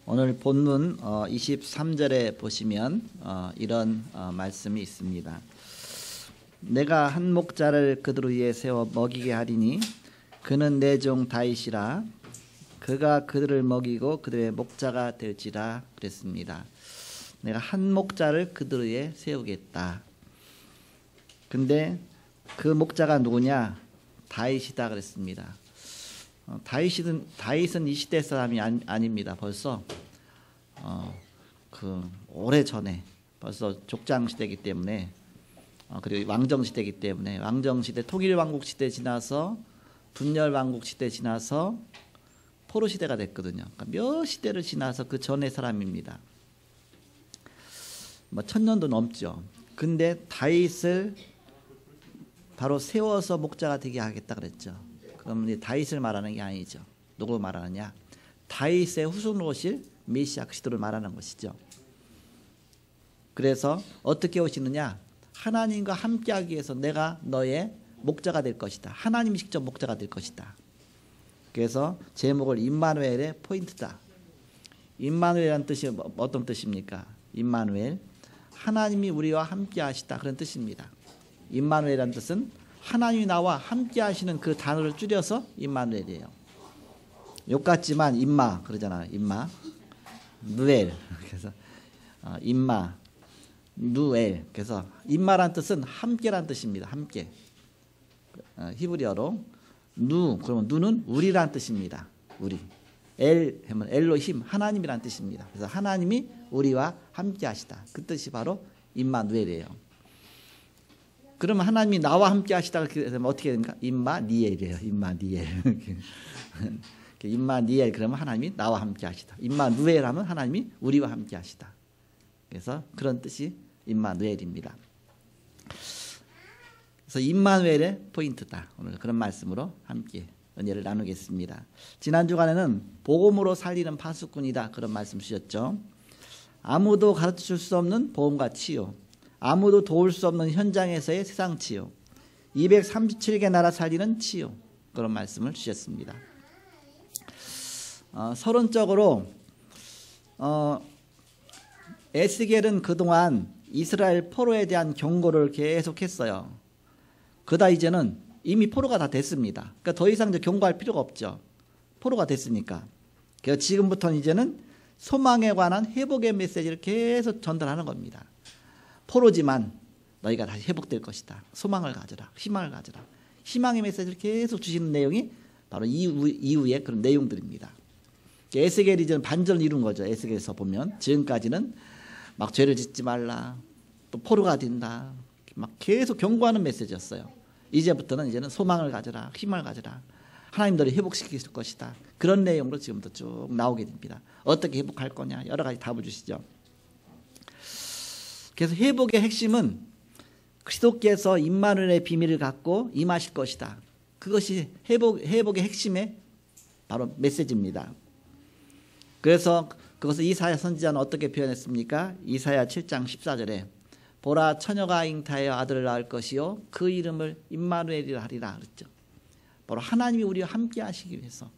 오늘 본문 23절에 보시면 이런 말씀이 있습니다. 내가 한 목자를 그들 위에 세워 먹이게 하리니 그는 내 종 다윗이라. 그가 그들을 먹이고 그들의 목자가 될지라 그랬습니다. 내가 한 목자를 그들 위에 세우겠다. 근데 그 목자가 누구냐? 다윗이다 그랬습니다. 다윗은 이 시대 사람이 아닙니다. 벌써 오래 전에 벌써 족장 시대이기 때문에 그리고 왕정 시대이기 때문에 왕정 시대, 통일 왕국 시대 지나서 분열 왕국 시대 지나서 포로 시대가 됐거든요. 그러니까 몇 시대를 지나서 그 전의 사람입니다. 1000년도 넘죠. 근데 다윗을 바로 세워서 목자가 되게 하겠다 그랬죠. 그러면 다윗을 말하는 게 아니죠. 누구 말하느냐? 다윗의 후손으로 오실 메시아 그리스도를 말하는 것이죠. 그래서 어떻게 오시느냐? 하나님과 함께하기 위해서 내가 너의 목자가 될 것이다. 하나님이 직접 목자가 될 것이다. 그래서 제목을 임마누엘의 포인트다. 임마누엘이라는 뜻이 어떤 뜻입니까? 임마누엘, 하나님이 우리와 함께하시다 그런 뜻입니다. 임마누엘이라는 뜻은 하나님이 나와 함께 하시는 그 단어를 줄여서 임마누엘이에요. 욕 같지만 임마 그러잖아요. 임마 누엘. 그래서 임마 누엘. 그래서 임마란 뜻은 함께란 뜻입니다. 함께. 히브리어로 누, 그러면 누는 우리란 뜻입니다. 우리. 엘 하면 엘로힘, 하나님이란 뜻입니다. 그래서 하나님이 우리와 함께 하시다. 그 뜻이 바로 임마누엘이에요. 그러면 하나님이 나와 함께 하시다가 어떻게 됩니까? 임마니엘이에요. 임마니엘. 임마니엘 그러면 하나님이 나와 함께 하시다. 임마누엘 하면 하나님이 우리와 함께 하시다. 그래서 그런 뜻이 임마누엘입니다. 그래서 임마누엘의 포인트다. 오늘 그런 말씀으로 함께 은혜를 나누겠습니다. 지난 주간에는 복음으로 살리는 파수꾼이다. 그런 말씀 주셨죠. 아무도 가르쳐줄 수 없는 복음과 치유, 아무도 도울 수 없는 현장에서의 세상 치유, 237개 나라 살리는 치유, 그런 말씀을 주셨습니다. 서론적으로 에스겔은 그동안 이스라엘 포로에 대한 경고를 계속했어요. 그다 이제는 이미 포로가 다 됐습니다. 그러니까 더 이상 이제 경고할 필요가 없죠. 포로가 됐으니까. 그래서 지금부터는 이제는 소망에 관한 회복의 메시지를 계속 전달하는 겁니다. 포로지만 너희가 다시 회복될 것이다. 소망을 가져라. 희망을 가져라. 희망의 메시지를 계속 주시는 내용이 바로 이후의 그런 내용들입니다. 에스겔이 이제 반전을 이룬 거죠. 에스겔에서 보면 지금까지는 막 죄를 짓지 말라. 또 포로가 된다. 막 계속 경고하는 메시지였어요. 이제는 소망을 가져라. 희망을 가져라. 하나님 너를 회복시킬 것이다. 그런 내용으로 지금부터 쭉 나오게 됩니다. 어떻게 회복할 거냐 여러 가지 답을 주시죠. 그래서 회복의 핵심은 그리스도께서 임마누엘의 비밀을 갖고 임하실 것이다. 그것이 회복의 핵심의 바로 메시지입니다. 그래서 그것을 이사야 선지자는 어떻게 표현했습니까? 이사야 7장 14절에 보라 처녀가 잉타하여 아들을 낳을 것이요 그 이름을 임마누엘이라 하리라 그랬죠. 바로 하나님이 우리와 함께 하시기 위해서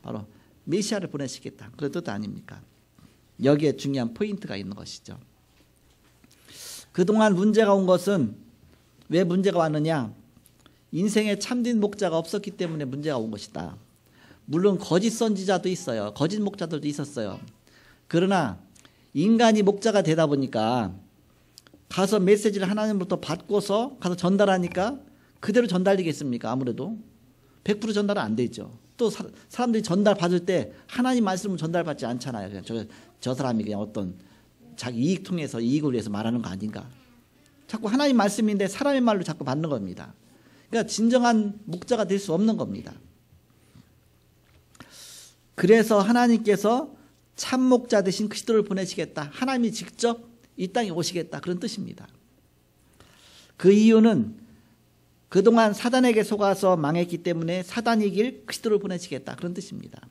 바로 메시아를 보내시겠다. 그런 뜻 아닙니까? 여기에 중요한 포인트가 있는 것이죠. 그동안 문제가 온 것은 왜 문제가 왔느냐? 인생에 참된 목자가 없었기 때문에 문제가 온 것이다. 물론 거짓 선지자도 있어요. 거짓 목자들도 있었어요. 그러나 인간이 목자가 되다 보니까 가서 메시지를 하나님으로부터 받고서 가서 전달하니까 그대로 전달되겠습니까? 아무래도 100% 전달은 안 되죠. 또 사람들이 전달받을 때 하나님 말씀을 전달받지 않잖아요. 그냥 저 사람이 그냥 어떤 자기 이익 통해서 이익을 위해서 말하는 거 아닌가. 자꾸 하나님 말씀인데 사람의 말로 자꾸 받는 겁니다. 그러니까 진정한 목자가 될 수 없는 겁니다. 그래서 하나님께서 참 목자 되신 그리스도를 보내시겠다. 하나님이 직접 이 땅에 오시겠다. 그런 뜻입니다. 그 이유는 그동안 사단에게 속아서 망했기 때문에 사단이 이길 그리스도를 보내시겠다. 그런 뜻입니다.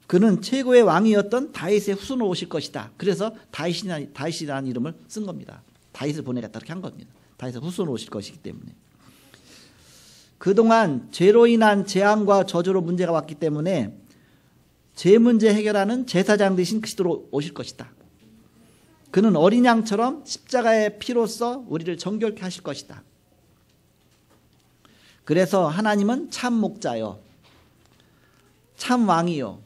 그는 최고의 왕이었던 다윗의 후손으로 오실 것이다. 그래서 다윗이라는 이름을 쓴 겁니다. 다윗을 보내겠다. 이렇게 한 겁니다. 다윗의 후손으로 오실 것이기 때문에. 그동안 죄로 인한 재앙과 저주로 문제가 왔기 때문에 죄 문제 해결하는 제사장 되신 그리스도로 오실 것이다. 그는 어린 양처럼 십자가의 피로써 우리를 정결케 하실 것이다. 그래서 하나님은 참 목자요, 참 왕이요,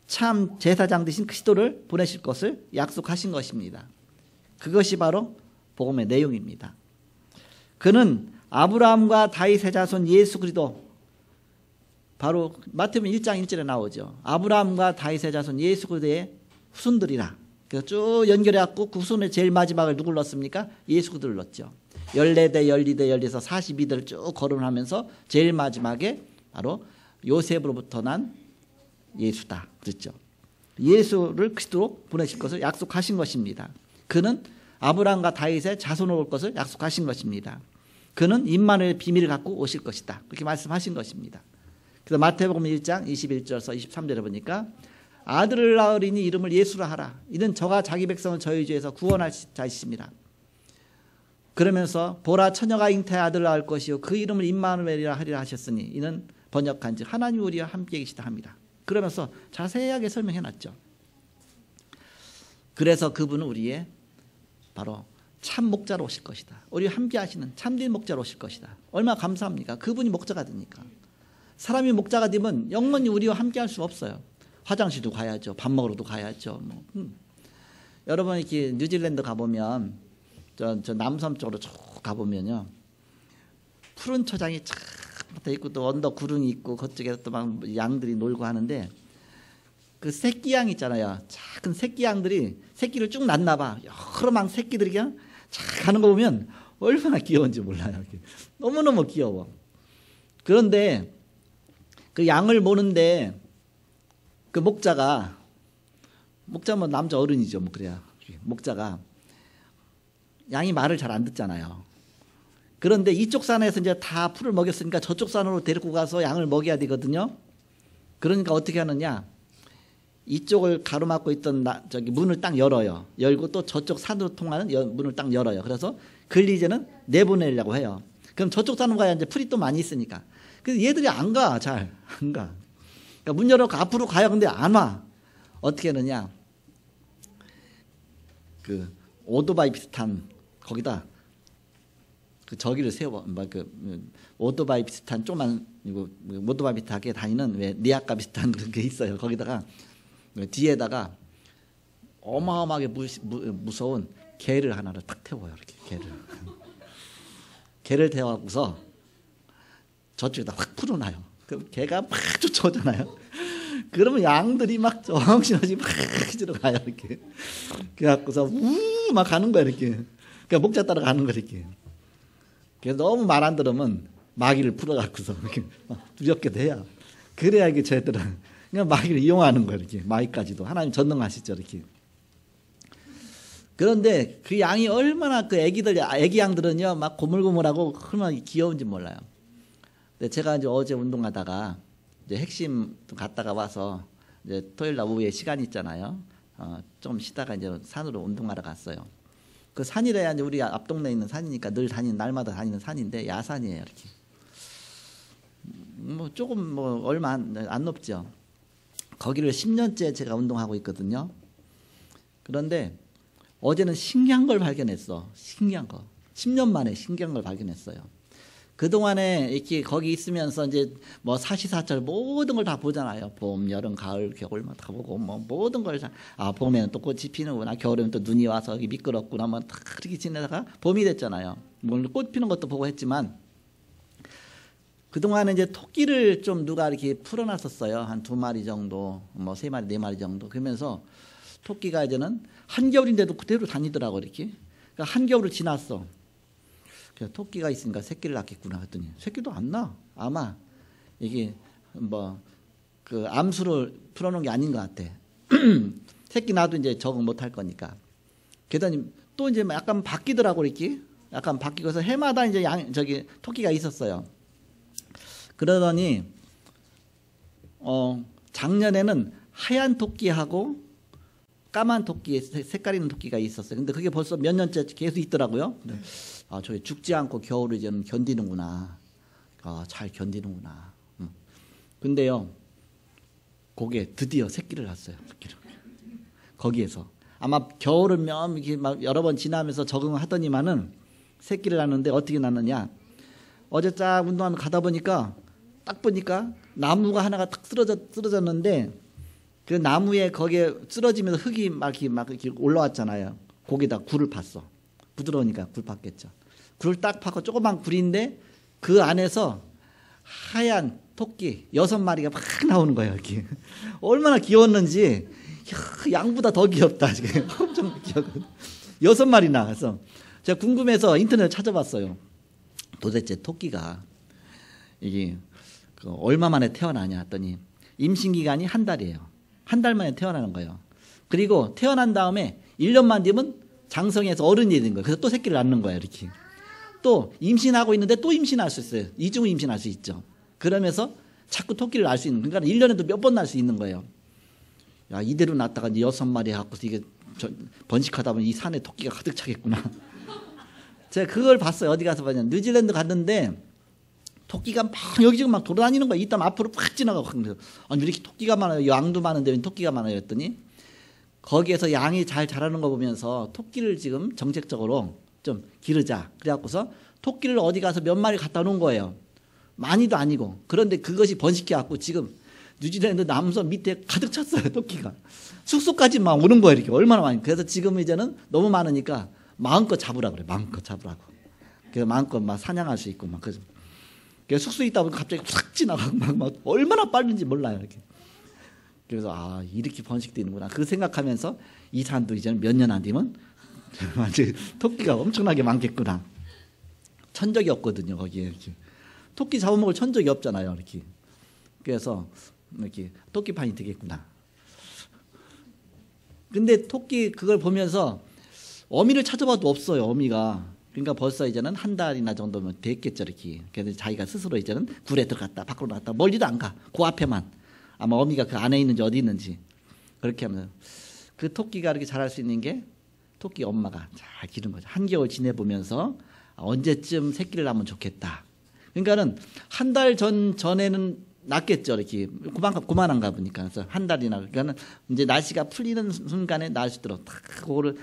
참 제사장 되신 그리스도를 보내실 것을 약속하신 것입니다. 그것이 바로 복음의 내용입니다. 그는 아브라함과 다윗의 자손 예수 그리스도, 바로 마태복음 1장 1절에 나오죠. 아브라함과 다윗의 자손 예수 그리스도의 후손들이라. 그래서 쭉 연결해갖고 그 후손의 제일 마지막을 누굴 넣었습니까? 예수 그리스도를 넣었죠. 14대 12대 12에서 42대를 쭉 거론하면서 제일 마지막에 바로 요셉으로부터 난 예수다 그랬죠. 예수를 그리스도로 보내실 것을 약속하신 것입니다. 그는 아브라함과 다윗의 자손으로 올 것을 약속하신 것입니다. 그는 임마누엘의 비밀을 갖고 오실 것이다. 그렇게 말씀하신 것입니다. 그래서 마태복음 1장 21절에서 23절에 보니까 아들을 낳으리니 이름을 예수라 하라. 이는 저가 자기 백성을 저희 죄에서 구원할 자이십니다. 그러면서 보라 처녀가 잉태의 아들을 낳을 것이요 그 이름을 임마누엘이라 하리라 하셨으니 이는 번역한즉 하나님 우리와 함께 계시다 합니다. 그러면서 자세하게 설명해놨죠. 그래서 그분은 우리의 바로 참 목자로 오실 것이다. 우리와 함께 하시는 참된 목자로 오실 것이다. 얼마나 감사합니까? 그분이 목자가 되니까. 사람이 목자가 되면 영원히 우리와 함께 할 수 없어요. 화장실도 가야죠. 밥 먹으러도 가야죠. 여러분 이렇게 뉴질랜드 가보면 저 남섬 쪽으로 쭉 가보면요, 푸른 초장이 쫙 붙어 있고 또 언덕 구릉이 있고 그쪽에 또 막 양들이 놀고 하는데 그 새끼 양 있잖아요. 작은 새끼 양들이 새끼를 쭉 낳나 봐. 여러 막 새끼들이 그냥 쫙 가는 거 보면 얼마나 귀여운지 몰라요. 너무너무 귀여워. 그런데 그 양을 모는데 그 목자면 남자 어른이죠. 뭐 그래야 목자가 양이 말을 잘 안 듣잖아요. 그런데 이쪽 산에서 이제 다 풀을 먹였으니까 저쪽 산으로 데리고 가서 양을 먹여야 되거든요. 그러니까 어떻게 하느냐? 이쪽을 가로막고 있던 저기 문을 딱 열어요. 열고 또 저쪽 산으로 통하는 문을 딱 열어요. 그래서 근리제는 내보내려고 해요. 그럼 저쪽 산으로 가야 이제 풀이 또 많이 있으니까. 그래서 얘들이 안 가, 잘 안 가. 그러니까 문 열어서 앞으로 가요. 근데 안 와. 어떻게 하느냐? 그 오토바이 비슷한 거기다 그 저기를 세워, 오토바이 비슷한 조그만 오토바이 비슷하게 다니는 왜 리아카 비슷한 그런 게 있어요. 거기다가 뒤에다가 어마어마하게 무서운 개를 하나를 탁 태워요. 이렇게 개를 태워갖고서 저쪽에다 확 풀어놔요. 그럼 개가 막 쫓아오잖아요. 그러면 양들이 막 정신없이 막 들어가요. 이렇게. 그래갖고서 우 막 가는 거야. 이렇게. 그냥 목자 따라 가는 거야. 이렇게. 그래서 너무 말 안 들으면 마귀를 풀어갖고서 이렇게 두렵게도 해요. 그래야 이게 쟤들은 그냥 마귀를 이용하는 거예요. 이렇게. 마귀까지도. 하나님 전능하시죠. 이렇게. 그런데 그 양이 얼마나 그 애기 양들은요, 막 고물고물하고 얼마나 귀여운지 몰라요. 근데 제가 이제 어제 운동하다가 이제 핵심 갔다가 와서 이제 토요일 날 오후에 시간 있잖아요. 좀 쉬다가 이제 산으로 운동하러 갔어요. 그 산이래야 이제 우리 앞 동네에 있는 산이니까 늘 날마다 다니는 산인데 야산이에요. 이렇게. 뭐 조금 뭐 얼마 안 높죠. 거기를 10년째 제가 운동하고 있거든요. 그런데 어제는 신기한 걸 발견했어. 신기한 거. 10년 만에 신기한 걸 발견했어요. 그동안에 이렇게 거기 있으면서 이제 뭐 사시사철 모든 걸 다 보잖아요. 봄, 여름, 가을, 겨울 다 보고 뭐 모든 걸 다, 봄에는 또 꽃이 피는구나. 겨울에는 또 눈이 와서 미끄럽구나. 뭐 다 그렇게 지내다가 봄이 됐잖아요. 물론 꽃 피는 것도 보고 했지만 그동안에 이제 토끼를 좀 누가 이렇게 풀어놨었어요. 한 2마리 정도, 뭐 3마리, 4마리 정도. 그러면서 토끼가 이제는 한겨울인데도 그대로 다니더라고 이렇게. 그러니까 한겨울을 지났어. 토끼가 있으니까 새끼를 낳겠구나 했더니 새끼도 안 낳아. 아마 이게 뭐 그 암수를 풀어놓은 게 아닌 것 같아. 새끼 낳아도 이제 적응 못할 거니까. 그러더니 또 이제 약간 바뀌더라고 이렇게. 약간 바뀌고서 해마다 이제 토끼가 있었어요. 그러더니 작년에는 하얀 토끼하고 까만 토끼, 색깔 있는 토끼가 있었어요. 근데 그게 벌써 몇 년째 계속 있더라고요. 저게 죽지 않고 겨울을 이제는 견디는구나. 잘 견디는구나. 근데요, 거기에 드디어 새끼를 낳았어요. 거기에서 아마 겨울은 이렇게 막 여러 번 지나면서 적응하더니만은 새끼를 낳는데 어떻게 낳느냐? 어제 쫙 운동하면 가다 보니까 딱 보니까 나무가 하나가 탁 쓰러졌는데 그 나무에 거기에 쓰러지면서 흙이 막 이렇게 올라왔잖아요. 거기다 굴을 팠어. 부드러우니까 굴 팠겠죠. 굴을 딱 파고 조그만 굴인데 그 안에서 하얀 토끼 6마리가 막 나오는 거예요. 이렇게 얼마나 귀여웠는지 양보다 더 귀엽다. 엄청 귀엽거든. 6마리 나와서 제가 궁금해서 인터넷에 찾아봤어요. 도대체 토끼가 이게 얼마 만에 태어나냐 했더니 임신 기간이 한 달이에요. 한 달 만에 태어나는 거예요. 그리고 태어난 다음에 1년만 되면 장성해서 어른이 되는 거예요. 그래서 또 새끼를 낳는 거예요. 이렇게. 또 임신하고 있는데 또 임신할 수 있어요. 이중 임신할 수 있죠. 그러면서 자꾸 토끼를 낳을 수 있는, 그러니까 1년에도 몇 번 낳을 수 있는 거예요. 야, 이대로 낳다가 6마리 갖고서 이게 번식하다 보면 이 산에 토끼가 가득 차겠구나. 제가 그걸 봤어요. 어디 가서 봤냐. 뉴질랜드 갔는데 토끼가 막 여기저기 막 돌아다니는 거야. 이따 앞으로 팍 지나가고. 아니, 왜 이렇게 토끼가 많아요? 양도 많은데 왜 토끼가 많아요? 했더니 거기에서 양이 잘 자라는 거 보면서 토끼를 지금 정책적으로 좀 기르자. 그래갖고서 토끼를 어디 가서 몇 마리 갖다 놓은 거예요. 많이도 아니고. 그런데 그것이 번식해갖고 지금 뉴질랜드 남섬 밑에 가득 찼어요. 토끼가. 숙소까지 막 오는 거예요. 이렇게 얼마나 많이. 그래서 지금 이제는 너무 많으니까 마음껏 잡으라 그래. 마음껏 잡으라고. 그래서 마음껏 막 사냥할 수 있고 막 그래서. 숙소에 있다 보면 갑자기 싹 지나가고 막 얼마나 빠른지 몰라요. 이렇게. 그래서 아, 이렇게 번식되는구나. 그 생각하면서 이 산도 이제는 몇 년 안 되면 토끼가 엄청나게 많겠구나. 천적이 없거든요. 거기에 이렇게. 토끼 잡아먹을 천적이 없잖아요. 이렇게. 그래서 이렇게 토끼판이 되겠구나. 근데 토끼 그걸 보면서 어미를 찾아봐도 없어요. 어미가. 그러니까 벌써 이제는 한 달이나 정도면 됐겠죠. 이렇게. 그래서 자기가 스스로 이제는 굴에 들어갔다 밖으로 나갔다 멀리도 안 가. 그 앞에만. 아마 어미가 그 안에 있는지 어디 있는지. 그렇게 하면서 그 토끼가 이렇게 자랄 수 있는 게 토끼 엄마가 잘 기른 거죠. 한겨울 지내보면서 언제쯤 새끼를 낳으면 좋겠다. 그러니까는 한 달 전에는 낳겠죠. 이렇게 그만한가 보니까. 그래서 한 달이나. 그러니까는 이제 날씨가 풀리는 순간에 낳을 수 있도록 딱 그거를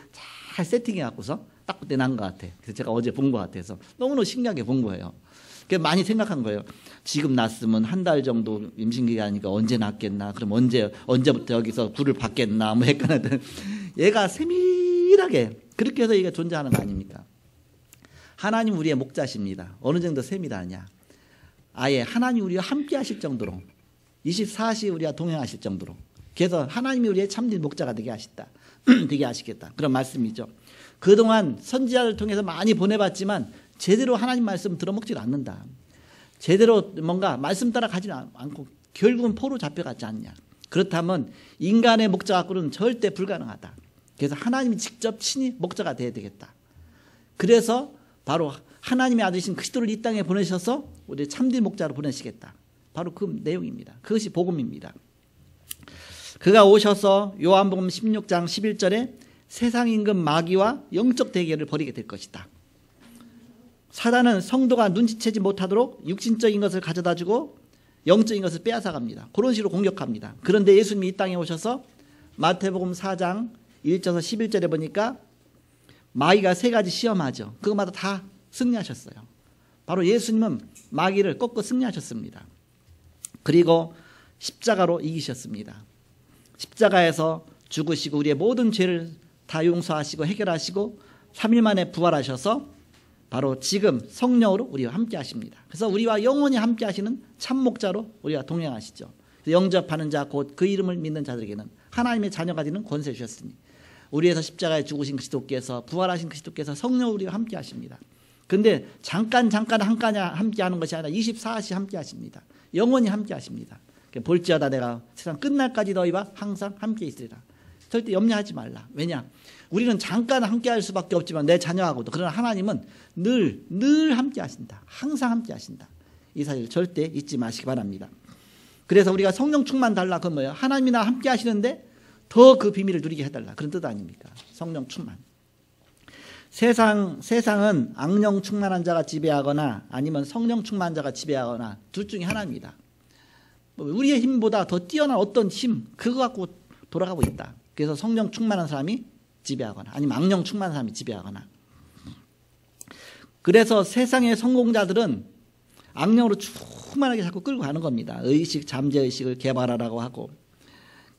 잘 세팅해 갖고서 딱 그때 난 것 같아. 그래서 제가 어제 본 것 같아서 너무너무 신기하게 본 거예요. 그래서 많이 생각한 거예요. 지금 낳았으면 한 달 정도 임신 기간이니까 언제 낳겠나. 그럼 언제부터 여기서 굴을 받겠나. 뭐 헷갈렸는데 얘가 세밀하게 그렇게 해서 얘가 존재하는 거 아닙니까? 하나님 우리의 목자십니다. 어느 정도 세밀하냐. 아예 하나님 우리와 함께 하실 정도로 24시 우리와 동행하실 정도로. 그래서 하나님이 우리의 참된 목자가 되게 하시겠다. 그런 말씀이죠. 그동안 선지자를 통해서 많이 보내봤지만 제대로 하나님 말씀 들어먹질 않는다. 제대로 뭔가 말씀 따라 가지 않고 결국은 포로 잡혀가지 않냐. 그렇다면 인간의 목자 갖고는 절대 불가능하다. 그래서 하나님이 직접 친히 목자가 돼야 되겠다. 그래서 바로 하나님의 아들이신 그리스도를 이 땅에 보내셔서 우리 참된 목자로 보내시겠다. 바로 그 내용입니다. 그것이 복음입니다. 그가 오셔서 요한복음 16장 11절에 세상 임금 마귀와 영적 대결을 벌이게 될 것이다. 사단은 성도가 눈치채지 못하도록 육신적인 것을 가져다주고 영적인 것을 빼앗아갑니다. 그런 식으로 공격합니다. 그런데 예수님이 이 땅에 오셔서 마태복음 4장 1절에서 11절에 보니까 마귀가 3가지 시험하죠. 그것마다 다 승리하셨어요. 바로 예수님은 마귀를 꺾고 승리하셨습니다. 그리고 십자가로 이기셨습니다. 십자가에서 죽으시고 우리의 모든 죄를 다 용서하시고 해결하시고 3일 만에 부활하셔서 바로 지금 성령으로 우리와 함께 하십니다. 그래서 우리와 영원히 함께 하시는 참목자로 우리와 동행하시죠. 영접하는 자 곧 그 이름을 믿는 자들에게는 하나님의 자녀가 되는 권세 주셨으니 우리에서 십자가에 죽으신 그리스도께서 부활하신 그리스도께서 성령으로 우리와 함께 하십니다. 근데 잠깐 함께 하는 것이 아니라 24시 함께 하십니다. 영원히 함께 하십니다. 볼지어다 내가 세상 끝날까지 너희와 항상 함께 있으리라. 절대 염려하지 말라. 왜냐? 우리는 잠깐 함께 할 수밖에 없지만 내 자녀하고도. 그러나 하나님은 늘 함께 하신다. 항상 함께 하신다. 이 사실을 절대 잊지 마시기 바랍니다. 그래서 우리가 성령 충만 달라. 그건 뭐예요? 하나님이나 함께 하시는데 더 그 비밀을 누리게 해달라. 그런 뜻 아닙니까? 성령 충만. 세상은 악령 충만한 자가 지배하거나 아니면 성령 충만한 자가 지배하거나 둘 중에 하나입니다. 우리의 힘보다 더 뛰어난 어떤 힘, 그거 갖고 돌아가고 있다. 그래서 성령 충만한 사람이 지배하거나 아니면 악령 충만한 사람이 지배하거나. 그래서 세상의 성공자들은 악령으로 충만하게 자꾸 끌고 가는 겁니다. 의식, 잠재의식을 개발하라고 하고,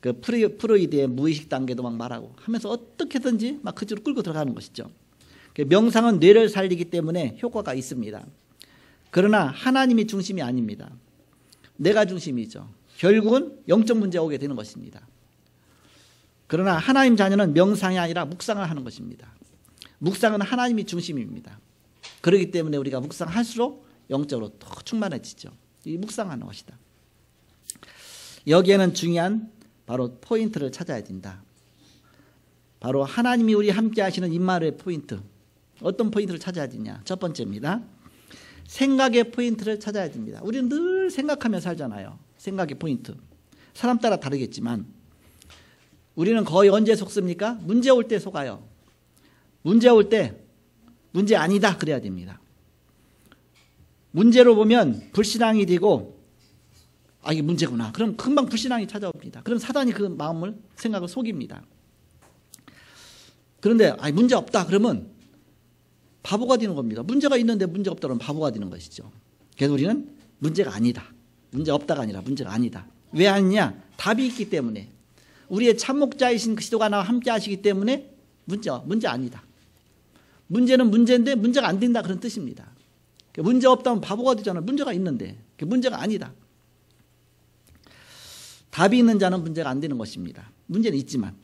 그 프로이드의 무의식 단계도 막 말하고 하면서 어떻게든지 막 그쪽으로 끌고 들어가는 것이죠. 명상은 뇌를 살리기 때문에 효과가 있습니다. 그러나 하나님이 중심이 아닙니다. 내가 중심이죠. 결국은 영적 문제가 오게 되는 것입니다. 그러나 하나님 자녀는 명상이 아니라 묵상을 하는 것입니다. 묵상은 하나님이 중심입니다. 그렇기 때문에 우리가 묵상할수록 영적으로 더 충만해지죠. 이 묵상하는 것이다. 여기에는 중요한 바로 포인트를 찾아야 된다. 바로 하나님이 우리 함께 하시는 임마누엘 포인트. 어떤 포인트를 찾아야 되냐? 첫 번째입니다. 생각의 포인트를 찾아야 됩니다. 우리는 늘 생각하며 살잖아요. 생각의 포인트. 사람 따라 다르겠지만 우리는 거의 언제 속습니까? 문제 올 때 속아요. 문제 올 때 문제 아니다 그래야 됩니다. 문제로 보면 불신앙이 되고 아 이게 문제구나. 그럼 금방 불신앙이 찾아옵니다. 그럼 사단이 그 마음을 생각을 속입니다. 그런데 아 문제 없다 그러면 바보가 되는 겁니다. 문제가 있는데 문제가 없다 그러면 바보가 되는 것이죠. 그래서 우리는 문제가 아니다. 문제 없다가 아니라 문제가 아니다. 왜 아니냐? 답이 있기 때문에. 우리의 참목자이신 그리스도가 나와 함께 하시기 때문에 문제 아니다. 문제는 문제인데 문제가 안 된다 그런 뜻입니다. 문제 없다면 바보가 되잖아요. 문제가 있는데 문제가 아니다. 답이 있는 자는 문제가 안 되는 것입니다. 문제는 있지만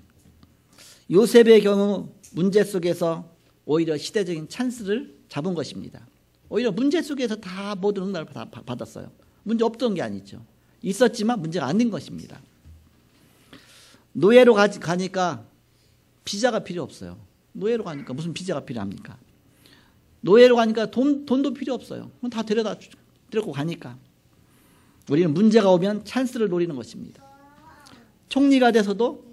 요셉의 경우 문제 속에서 오히려 시대적인 찬스를 잡은 것입니다. 오히려 문제 속에서 다 모든 응답을 받았어요. 문제 없던 게 아니죠. 있었지만 문제가 안 된 것입니다. 노예로 가니까 비자가 필요 없어요. 노예로 가니까 무슨 비자가 필요합니까? 노예로 가니까 돈도 필요 없어요. 다 데리고 가니까. 우리는 문제가 오면 찬스를 노리는 것입니다. 총리가 돼서도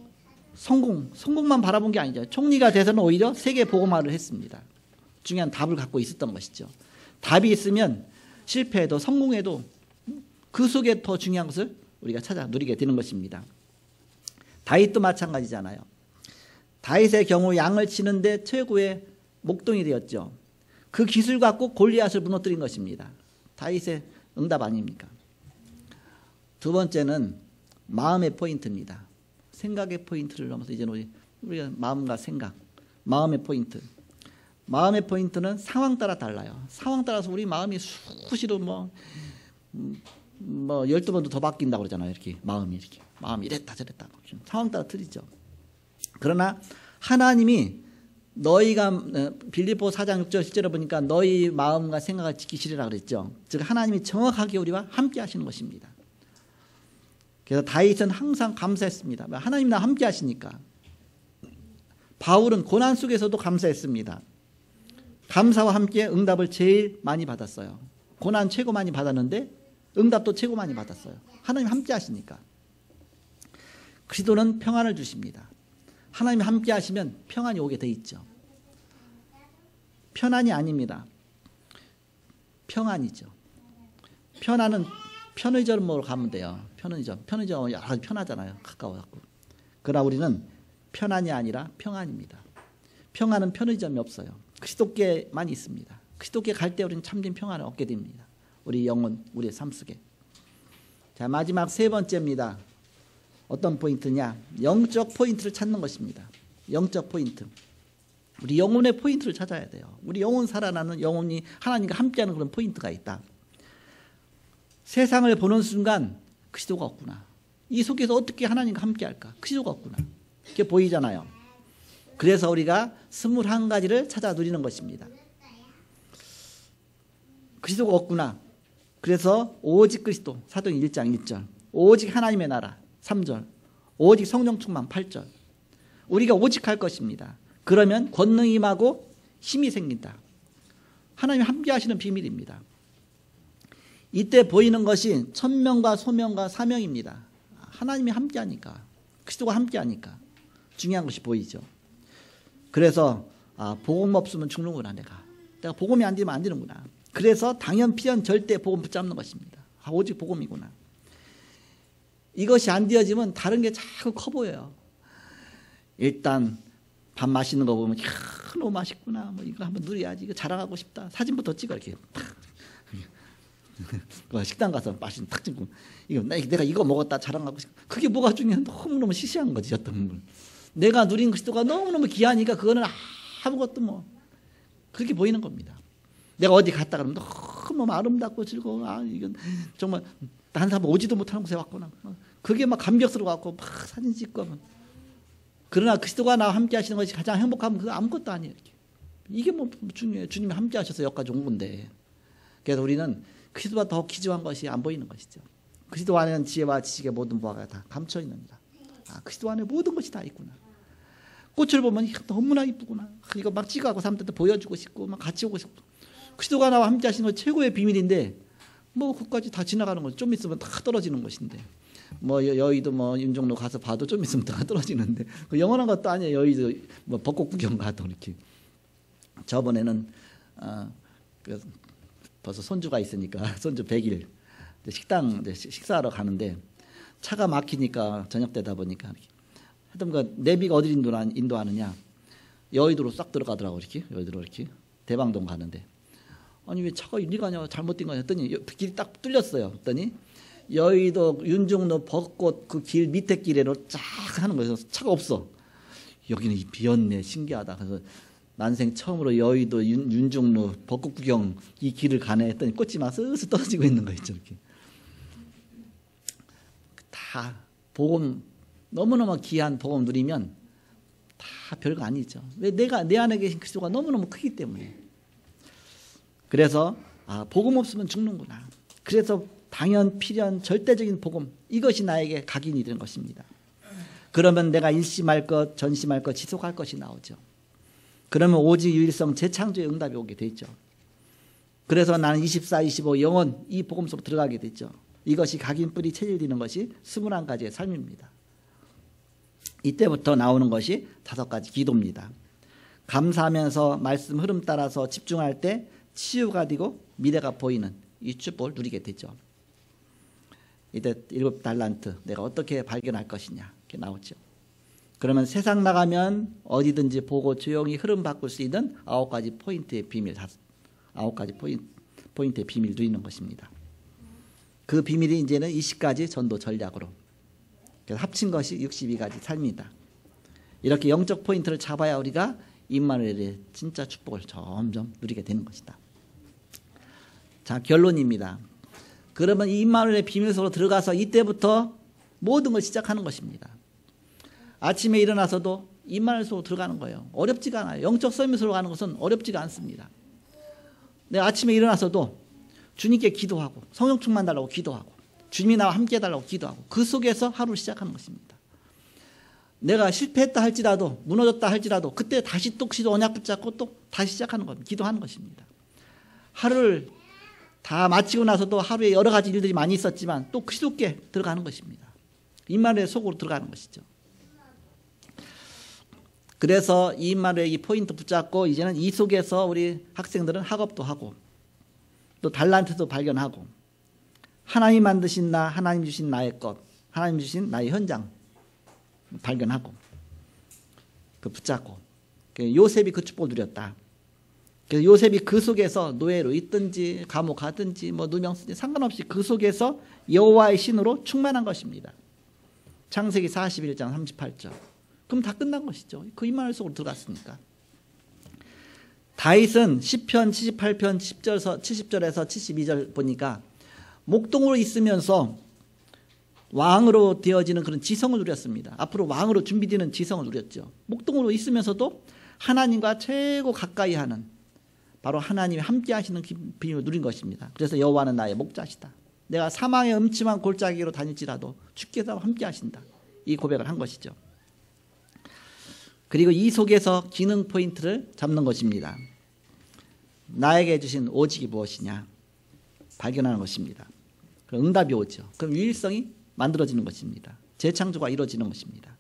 성공만 바라본 게 아니죠. 총리가 돼서는 오히려 세계 복음화를 했습니다. 중요한 답을 갖고 있었던 것이죠. 답이 있으면 실패해도 성공해도 그 속에 더 중요한 것을 우리가 찾아 누리게 되는 것입니다. 다윗도 마찬가지잖아요. 다윗의 경우 양을 치는데 최고의 목동이 되었죠. 그 기술 갖고 골리앗을 무너뜨린 것입니다. 다윗의 응답 아닙니까? 두 번째는 마음의 포인트입니다. 생각의 포인트를 넘어서 이제는 우리가 마음과 생각, 마음의 포인트. 마음의 포인트는 상황 따라 달라요. 상황 따라서 우리 마음이 수시로 12번도 더 바뀐다고 그러잖아요. 이렇게 마음이 이랬다 저랬다. 상황 따라 틀리죠. 그러나 하나님이 너희가 빌립보 4장 6절 10절에 보니까 너희 마음과 생각을 지키시리라 그랬죠. 즉 하나님이 정확하게 우리와 함께 하시는 것입니다. 그래서 다윗은 항상 감사했습니다. 하나님 나와 함께 하시니까. 바울은 고난 속에서도 감사했습니다. 감사와 함께 응답을 제일 많이 받았어요. 고난 최고 많이 받았는데 응답도 최고 많이 받았어요. 하나님 함께 하시니까. 그리스도는 평안을 주십니다. 하나님이 함께 하시면 평안이 오게 돼 있죠. 편안이 아닙니다. 평안이죠. 편안은 편의점으로 가면 돼요. 편의점 여러 가지 편하잖아요. 가까워갖고. 그러나 우리는 편안이 아니라 평안입니다. 평안은 편의점이 없어요. 그리스도께만 있습니다. 그리스도께 갈 때 우리는 참된 평안을 얻게 됩니다. 우리 영혼, 우리의 삶 속에. 자, 마지막 세 번째입니다. 어떤 포인트냐? 영적 포인트를 찾는 것입니다. 영적 포인트. 우리 영혼의 포인트를 찾아야 돼요. 우리 영혼 살아나는 영혼이 하나님과 함께하는 그런 포인트가 있다. 세상을 보는 순간 그리스도가 없구나. 이 속에서 어떻게 하나님과 함께할까? 그리스도가 없구나. 그게 보이잖아요. 그래서 우리가 21가지를 찾아 누리는 것입니다. 그리스도가 없구나. 그래서 오직 그리스도 사도행 1장 1절 오직 하나님의 나라 3절 오직 성령 충만 8절 우리가 오직 할 것입니다. 그러면 권능이 임하고 힘이 생긴다. 하나님이 함께 하시는 비밀입니다. 이때 보이는 것이 천명과 소명과 사명입니다. 하나님이 함께 하니까 그리스도가 함께 하니까 중요한 것이 보이죠. 그래서 복음 없으면 죽는구나. 내가 복음이 안 되면 안 되는구나. 그래서 당연 필연 절대 복음 붙잡는 것입니다. 오직 복음이구나. 이것이 안 되어지면 다른 게 자꾸 커 보여요. 일단 밥 맛있는 거 보면 너무 맛있구나. 뭐 이거 한번 누려야지. 이거 자랑하고 싶다. 사진부터 찍어 이렇게. 식당 가서 맛있는 탁 찍고 이거 내가 이거 먹었다 자랑하고 싶고 그게 뭐가 중요해? 너무너무 시시한 거지 어떤 걸. 내가 누린 그리스도가 너무너무 귀하니까 그거는 아무것도 뭐 그렇게 보이는 겁니다. 내가 어디 갔다 그러면 너무 아름답고 즐거워. 이건 정말 한 사람 오지도 못하는 곳에 왔구나. 그게 막 감격스러워갖고 막 사진 찍고 하면. 그러나 그리스도가 나와 함께 하시는 것이 가장 행복하면 그거 아무것도 아니에요. 이게 뭐 중요해요. 주님이 함께 하셔서 여기까지 온 건데. 그래서 우리는 그리스도와 더 기저한 것이 안 보이는 것이죠. 그리스도 안에는 지혜와 지식의 모든 보화가 다 감춰 있느니라. 그리스도 안에 모든 것이 다 있구나. 꽃을 보면 너무나 이쁘구나. 이거 막 찍어갖고 사람들한테 보여주고 싶고 막 같이 오고 싶고. 그리스도가 나와 함께 하시는 것 최고의 비밀인데 뭐 그것까지 다 지나가는 거죠. 좀 있으면 다 떨어지는 것인데. 뭐 여의도 뭐 윤종로 가서 봐도 좀 있으면 다 떨어지는데 그 영원한 것도 아니에요. 여의도 뭐 벚꽃 구경 가도 이렇게. 저번에는 벌써 손주가 있으니까 손주 100일 식당 식사하러 가는데 차가 막히니까 저녁 되다 보니까 하여튼 그 내비가 어디 인도하느냐 여의도로 싹 들어가더라고. 이렇게 여의도로 이렇게 대방동 가는데 아니 왜 차가 이리 가냐 잘못된 거냐 했더니 길이 딱 뚫렸어요. 했더니 여의도 윤종로 벚꽃 그 길 밑에 길에로 쫙 하는 거예요. 차가 없어. 여기는 비었네. 신기하다. 그래서 난생 처음으로 여의도 윤종로 벚꽃 구경 이 길을 가네 했더니 꽃이 막 슬슬 떨어지고 있는 거 있죠. 이렇게. 다 복음 너무너무 귀한 복음 누리면 다 별거 아니죠. 왜 내 안에 계신 그리스도가 너무너무 크기 때문에. 그래서 복음 없으면 죽는구나. 그래서 당연 필연 절대적인 복음 이것이 나에게 각인이 되는 것입니다. 그러면 내가 일심할 것 전심할 것 지속할 것이 나오죠. 그러면 오직 유일성 재창조의 응답이 오게 되죠. 그래서 나는 24, 25 영원 이 복음 속으로 들어가게 되죠. 이것이 각인 뿌리 체질되는 것이 21가지의 삶입니다. 이때부터 나오는 것이 5가지 기도입니다. 감사하면서 말씀 흐름 따라서 집중할 때 치유가 되고 미래가 보이는 이 축복을 누리게 되죠. 이때 7달란트 내가 어떻게 발견할 것이냐 이렇게 나오죠. 그러면 세상 나가면 어디든지 보고 조용히 흐름 바꿀 수 있는 9가지 포인트의 비밀, 9가지 포인트의 비밀 누리는 것입니다. 그 비밀이 이제는 20가지 전도 전략으로 그래서 합친 것이 62가지 삶이다. 이렇게 영적 포인트를 잡아야 우리가 임마누엘의 진짜 축복을 점점 누리게 되는 것이다. 자, 결론입니다. 그러면 이 임마누엘의 비밀 속으로 들어가서 이때부터 모든 걸 시작하는 것입니다. 아침에 일어나서도 임마누엘 속으로 들어가는 거예요. 어렵지가 않아요. 영적 서밋으로 가는 것은 어렵지가 않습니다. 내가 아침에 일어나서도 주님께 기도하고 성령 충만 달라고 기도하고 주님이 나와 함께 해달라고 기도하고 그 속에서 하루를 시작하는 것입니다. 내가 실패했다 할지라도 무너졌다 할지라도 그때 다시 또 언약 붙잡고 또 다시 시작하는 겁니다. 기도하는 것입니다. 하루를 다 마치고 나서도 하루에 여러 가지 일들이 많이 있었지만 또 그리스도께 들어가는 것입니다. 임마누엘 속으로 들어가는 것이죠. 그래서 이 임마누엘 이 포인트 붙잡고 이제는 이 속에서 우리 학생들은 학업도 하고 또 달란트도 발견하고 하나님 만드신 나, 하나님 주신 나의 것, 하나님 주신 나의 현장 발견하고 그 붙잡고 요셉이 그 축복을 누렸다. 그래서 요셉이 그 속에서 노예로 있든지 감옥 가든지 뭐 누명 쓰든지 상관없이 그 속에서 여호와의 신으로 충만한 것입니다. 창세기 41장 38절. 그럼 다 끝난 것이죠. 그 임마누엘 속으로 들어갔으니까. 다윗은 시편 78편 70절에서 72절 보니까 목동으로 있으면서 왕으로 되어지는 그런 지성을 누렸습니다. 앞으로 왕으로 준비되는 지성을 누렸죠. 목동으로 있으면서도 하나님과 최고 가까이 하는 바로 하나님이 함께 하시는 비밀을 누린 것입니다. 그래서 여호와는 나의 목자시다. 내가 사망의 음침한 골짜기로 다닐지라도 주께서 함께 하신다. 이 고백을 한 것이죠. 그리고 이 속에서 기능 포인트를 잡는 것입니다. 나에게 주신 오직이 무엇이냐 발견하는 것입니다. 그럼 응답이 오죠. 그럼 유일성이 만들어지는 것입니다. 재창조가 이루어지는 것입니다.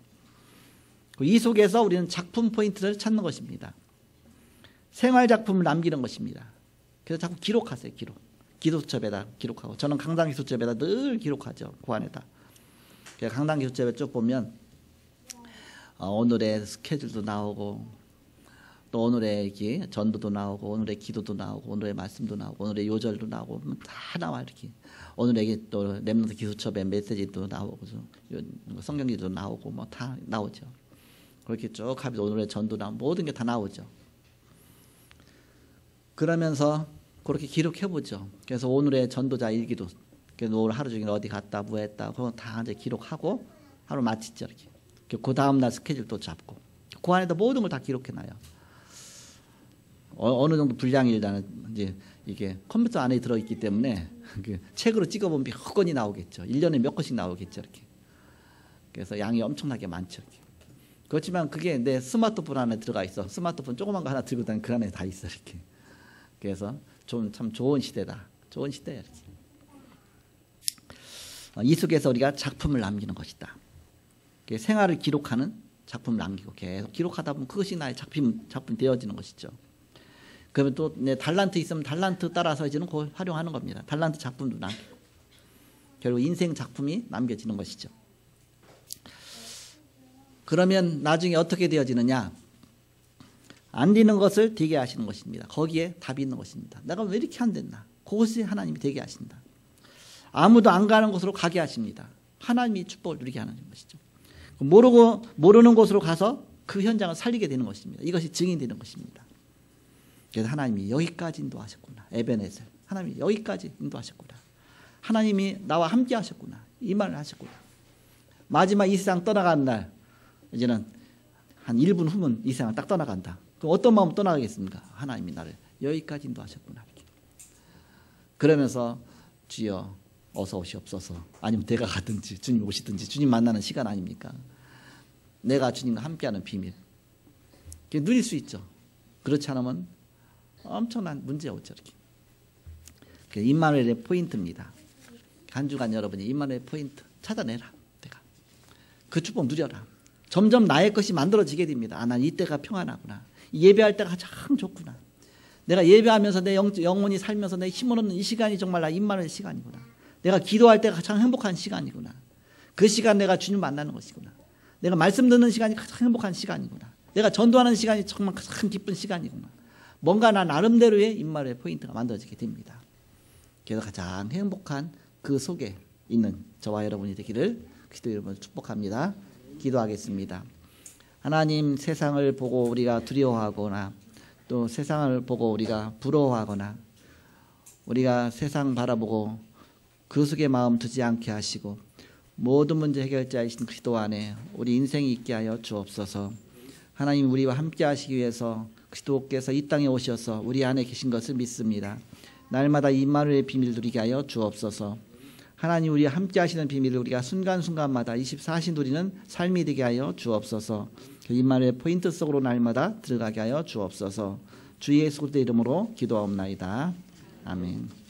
이 속에서 우리는 작품 포인트를 찾는 것입니다. 생활작품을 남기는 것입니다. 그래서 자꾸 기록하세요. 기도수첩에다 기록하고 저는 강당기수첩에다 늘 기록하죠. 그 안에다. 강단 교체를 쭉 보면 오늘의 스케줄도 나오고 또 오늘의 이렇게 전도도 나오고 오늘의 기도도 나오고 오늘의 말씀도 나오고 오늘의 요절도 나오고 다 나와 이렇게. 오늘의 또 렘넌트 기수첩의 메시지도 나오고 성경기도 나오고 뭐 다 나오죠. 그렇게 쭉 하면서 오늘의 전도 나오고 모든 게 다 나오죠. 그러면서 그렇게 기록해보죠. 그래서 오늘의 전도자 일기도 오늘 하루 종일 어디 갔다 뭐 했다 그거 다 이제 기록하고 하루 마치죠. 이렇게. 그 다음날 스케줄 또 잡고 그 안에다 모든 걸 다 기록해놔요. 어느 정도 분량이 일단은 이제 이게 컴퓨터 안에 들어있기 때문에 그 책으로 찍어보면 몇 건이 나오겠죠. 1년에 몇 건씩 나오겠죠. 이렇게. 그래서 양이 엄청나게 많죠. 이렇게. 그렇지만 그게 내 스마트폰 안에 들어가 있어. 스마트폰 조그만 거 하나 들고 다니면 그 안에 다 있어. 이렇게. 그래서 참 좋은 시대다. 좋은 시대야. 이렇게. 이 속에서 우리가 작품을 남기는 것이다. 생활을 기록하는 작품을 남기고 계속 기록하다 보면 그것이 나의 작품 되어지는 것이죠. 그러면 또 내 달란트 있으면 달란트 따라서 이제는 그걸 활용하는 겁니다. 달란트 작품도 남기고 결국 인생 작품이 남겨지는 것이죠. 그러면 나중에 어떻게 되어지느냐? 안 되는 것을 되게 하시는 것입니다. 거기에 답이 있는 것입니다. 내가 왜 이렇게 안 됐나? 그것이 하나님이 되게 하신다. 아무도 안 가는 곳으로 가게 하십니다. 하나님이 축복을 누리게 하는 것이죠. 모르는 곳으로 가서 그 현장을 살리게 되는 것입니다. 이것이 증인되는 것입니다. 그래서 하나님이 여기까지 인도하셨구나. 에베네셀. 하나님이 여기까지 인도하셨구나. 하나님이 나와 함께 하셨구나. 이 말을 하셨구나. 마지막 이 세상 떠나가는 날 이제는 한 1분 후면 이 세상을 딱 떠나간다. 그럼 어떤 마음 떠나가겠습니까? 하나님이 나를 여기까지 인도하셨구나. 그러면서 주여 어서 오시옵소서. 아니면 내가 가든지 주님 오시든지 주님 만나는 시간 아닙니까? 내가 주님과 함께하는 비밀. 누릴 수 있죠. 그렇지 않으면 엄청난 문제가 오죠. 이렇게. 임마누엘의 포인트입니다. 한 주간 여러분이 임마누엘의 포인트 찾아내라. 내가 그 축복 누려라. 점점 나의 것이 만들어지게 됩니다. 난 이때가 평안하구나. 예배할 때가 참 좋구나. 내가 예배하면서 내 영혼이 살면서 내 힘을 얻는 이 시간이 정말 나 임마누엘의 시간이구나. 내가 기도할 때가 가장 행복한 시간이구나. 그 시간 내가 주님 만나는 것이구나. 내가 말씀 듣는 시간이 가장 행복한 시간이구나. 내가 전도하는 시간이 정말 가장 기쁜 시간이구나. 뭔가 나 나름대로의 임마누엘의 포인트가 만들어지게 됩니다. 그래서 가장 행복한 그 속에 있는 저와 여러분이 되기를 그리스도 이름으로 축복합니다. 기도하겠습니다. 하나님, 세상을 보고 우리가 두려워하거나 또 세상을 보고 우리가 부러워하거나 우리가 세상 바라보고 그 속에 마음 두지 않게 하시고 모든 문제 해결자이신 그리스도 안에 우리 인생이 있게 하여 주옵소서. 하나님, 우리와 함께 하시기 위해서 그리스도께서 이 땅에 오셔서 우리 안에 계신 것을 믿습니다. 날마다 임마누엘의 비밀을 누리게 하여 주옵소서. 하나님, 우리와 함께 하시는 비밀을 우리가 순간순간마다 24시 누리는 삶이 되게 하여 주옵소서. 그 임마누엘의 포인트 속으로 날마다 들어가게 하여 주옵소서. 주 예수 그리스도의 이름으로 기도하옵나이다. 아멘.